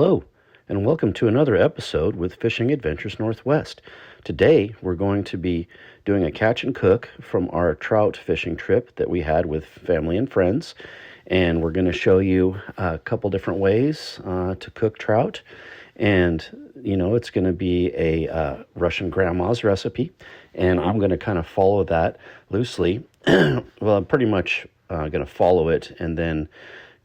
Hello, and welcome to another episode with Fishing Adventures Northwest. Today, we're going to be doing a catch and cook from our trout fishing trip that we had with family and friends. And we're going to show you a couple different ways to cook trout. And, you know, it's going to be a Russian grandma's recipe. And I'm going to kind of follow that loosely. Well, I'm pretty much going to follow it, and then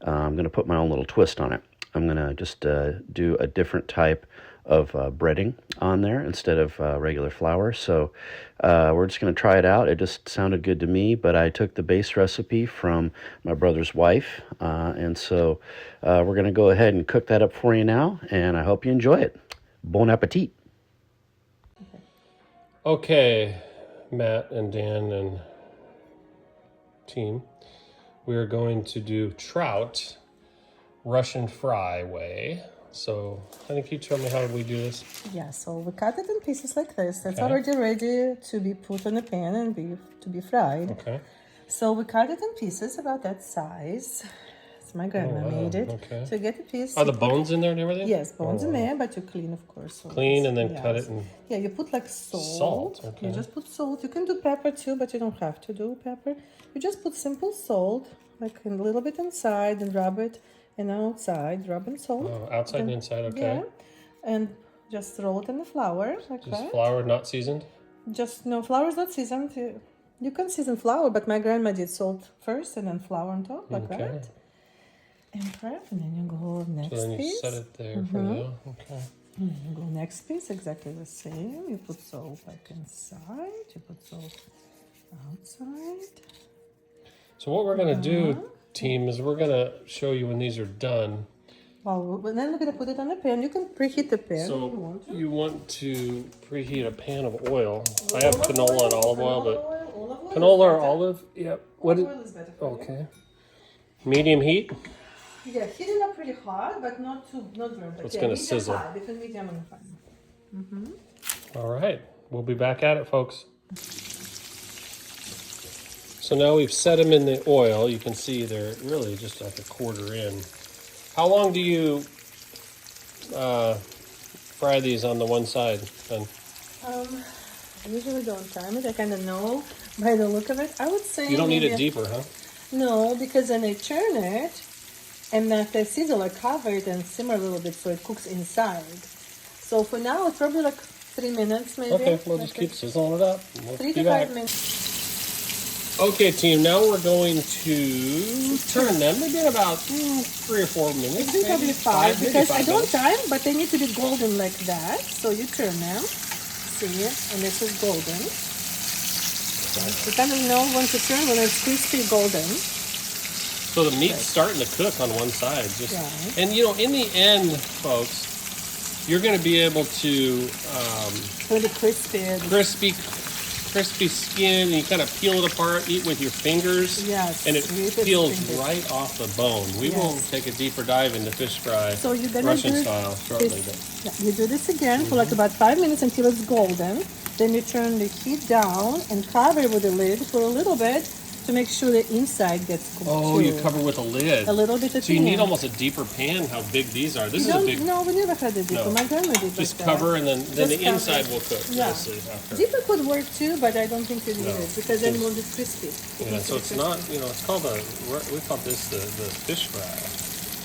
I'm going to put my own little twist on it. I'm going to just do a different type of breading on there instead of regular flour. So we're just going to try it out. It just sounded good to me, but I took the base recipe from my brother's wife. And so we're going to go ahead and cook that up for you now, and I hope you enjoy it. Bon appetit. Okay, Matt and Dan and team, we are going to do trout Russian fry way. So, honey, can you tell me how we do this? Yeah, so we cut it in pieces like this. That's Okay. already ready to be put on a pan and to be fried. Okay. So we cut it in pieces about that size. It's my grandma made it. Okay. So you get a piece. Are the bones in there and everything? Yes, bones in there, but you clean, of course. Clean and then yes. cut it and... Yeah, you put like salt. Salt, okay. You just put salt. You can do pepper too, but you don't have to do pepper. You just put simple salt, like a little bit inside, and rub it, and outside, rub and salt. Oh, outside and inside, okay. Yeah, and just roll it in the flour, like Just that. flour, not seasoned? Just, no, flour is not seasoned. You can season flour, but my grandma did salt first and then flour on top, like that. And prep, and then you go next piece. So then you set it there for now, okay. And then you go next piece, exactly the same. You put salt like inside, you put salt outside. So what we're going to do, team, is we're going to show you when these are done. Well, then we're going to put it on a pan. You can preheat the pan if you So want to. you want to preheat a pan of oil. I have canola and olive oil, but canola or olive, yep. What? Olive oil is better for you. Okay. Medium heat. Yeah, heat it up pretty hot, but not very. It's gonna sizzle. High, between medium and high. All right, we'll be back at it, folks. So now we've set them in the oil. You can see they're really just like a quarter in. How long do you fry these on the one side? Then? I usually don't time it. I kind of know by the look of it. I would say You don't need maybe- it deeper, huh? No, because then I turn it, and after I sizzle, I cover it and simmer a little bit so it cooks inside. So for now, it's probably like 3 minutes, maybe. Okay, we'll just keep sizzling it up. We'll 3 be to 5 back. minutes. Okay, team, now we're going to turn them. Maybe in about 3 or 4 minutes. I think maybe probably 5 maybe because 5 I don't minutes. time, but they need to be golden like that. So you turn them, see, and this is golden. You kind of know when to turn when it's crispy golden. So the meat's starting to cook on one side. Just, Right. And, you know, in the end, folks, you're going to be able to Really crispy. crispy skin, and you kind of peel it apart, eat with your fingers. Yes, And it with your peels fingers. right off the bone. We will Yes. take a deeper dive into fish fry, So you're gonna Russian do style, shortly. this, yeah, you do this again for like about 5 minutes until it's golden. Then you turn the heat down and cover it with a lid for a little bit to make sure the inside gets cooked Oh, too. you cover with a lid. A little bit at So you the need end. almost a deeper pan. How big these are? This is a No, big. no, we never had it deeper. No. My grandma did Just like cover, that. and then Just the cover. inside will cook. Yeah. We'll see after. Deeper could work too, but I don't think you need No. it because then it won't be crispy. Yeah, so it's not. You know, it's called a. We call this the fish fry,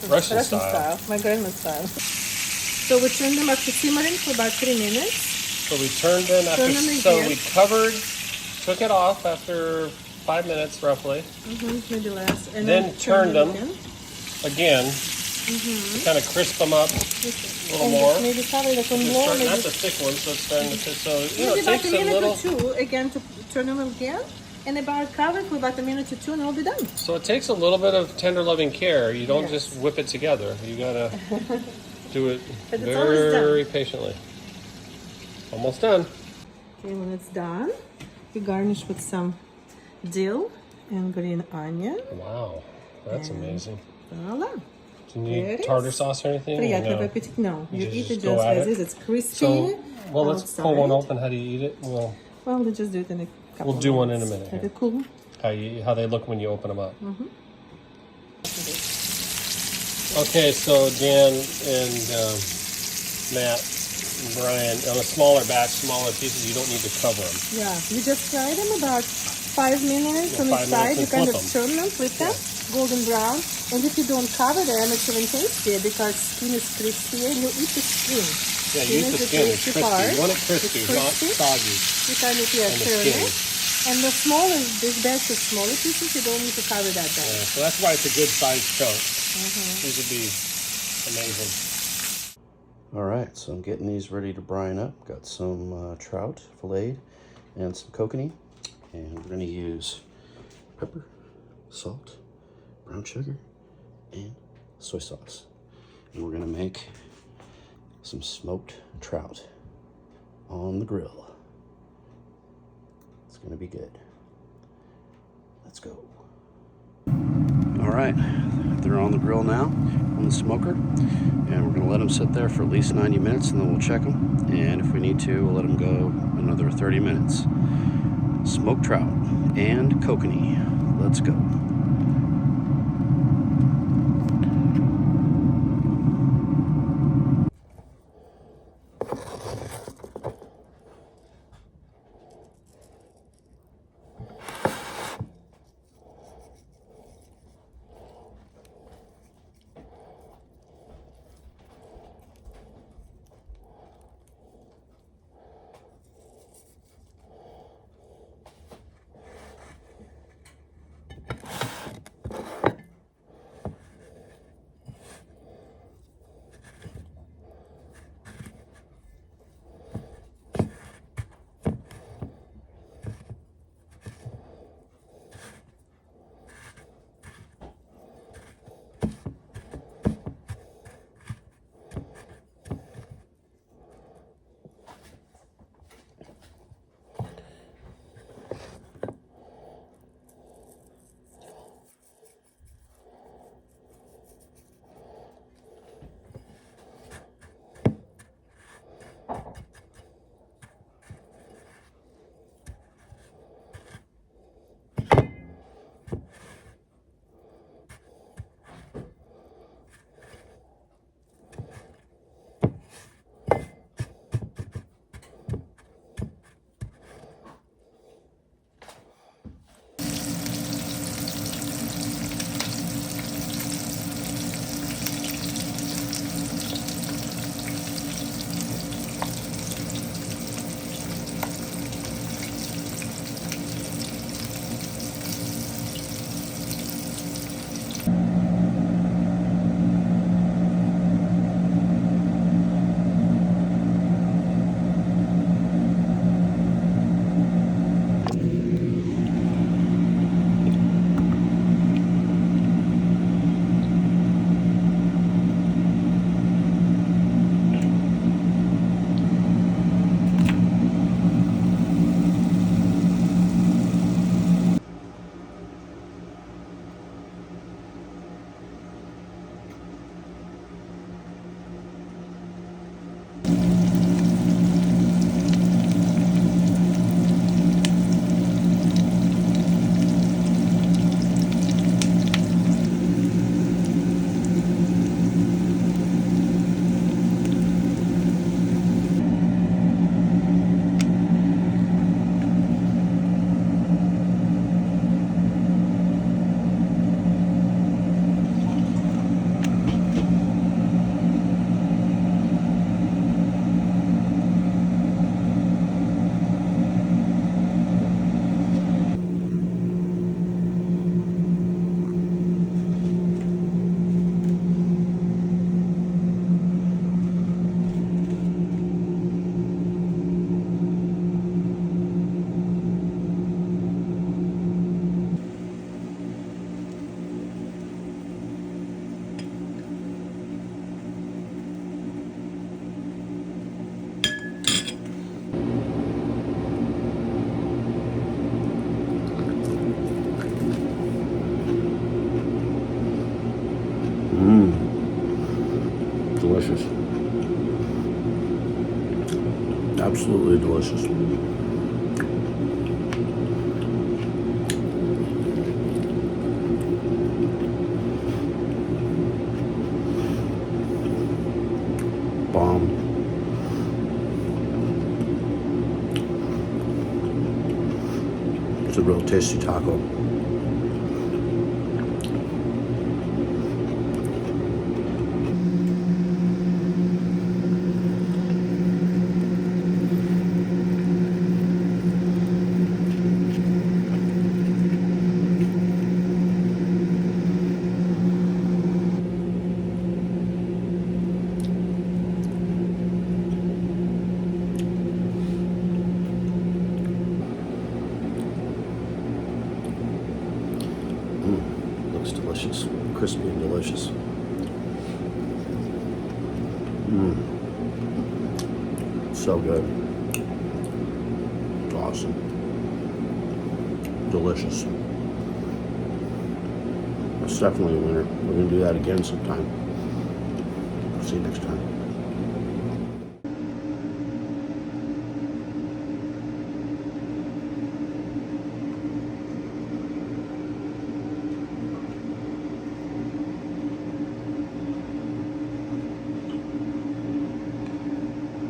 It's Russian style. my grandma's style. So we turn them after simmering for about 3 minutes. So we turned them after. Turn them So again. we covered, took it off after 5 minutes roughly. Maybe less. And Then turned them again. again. To kind of crisp them up a little And more. just maybe cover it on It's low. starting, Maybe that's a thick one, so it's starting to. So you know, maybe it about takes a a minute little. or two again to turn them again. And about cover it for about a minute or two and it'll be done. So it takes a little bit of tender loving care. You don't Yes. just whip it together. You gotta do it But it's always done. very patiently. Almost done. Okay, when it's done, you garnish with some dill and green onion. Wow, that's amazing. Voila. Do you There need it tartar is. sauce or anything? Приятного No. аппетита. No, you just eat it go just at as it? is. It's crispy. So, well, let's pull one outside. open. How do you eat it? Well, Well, we'll just do it in a couple we'll do one in a minutes. minute Let it cool. how they look when you open them up. Okay, so Dan and Matt and Brian, on a smaller batch, smaller pieces, you don't need to cover them. Yeah, you just fry them about 5 minutes on each 5 side. minutes You and kind flip of 'em. turn them, flip them, golden brown. And if you don't cover them, it's even tastier because skin is crispier. You eat the skin. Yeah, you eat the skin. It's crispy. You want it crispy, It's not crispy. soggy. You kind of And the turn skin. it. And the smaller, this batch of smaller pieces, you don't need to cover that down. Yeah, so that's why it's a good sized chunk. These would be amazing. All right, so I'm getting these ready to brine up. Got some trout filleted and some kokanee. And we're gonna use pepper, salt, brown sugar, and soy sauce. And we're gonna make some smoked trout on the grill. It's gonna be good. Let's go. All right, they're on the grill now, on the smoker, and we're gonna let them sit there for at least 90 minutes, and then we'll check them. And if we need to, we'll let them go another 30 minutes. Smoked trout and kokanee. Let's go. Delicious. Absolutely delicious. bomb. It's a real tasty taco. Looks delicious, crispy and delicious. So good. It's awesome. Delicious. It's definitely a winner. We're going to do that again sometime. See you next time.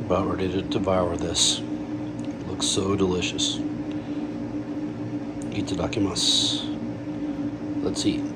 About ready to devour this. It looks so delicious. Itadakimasu. Let's eat.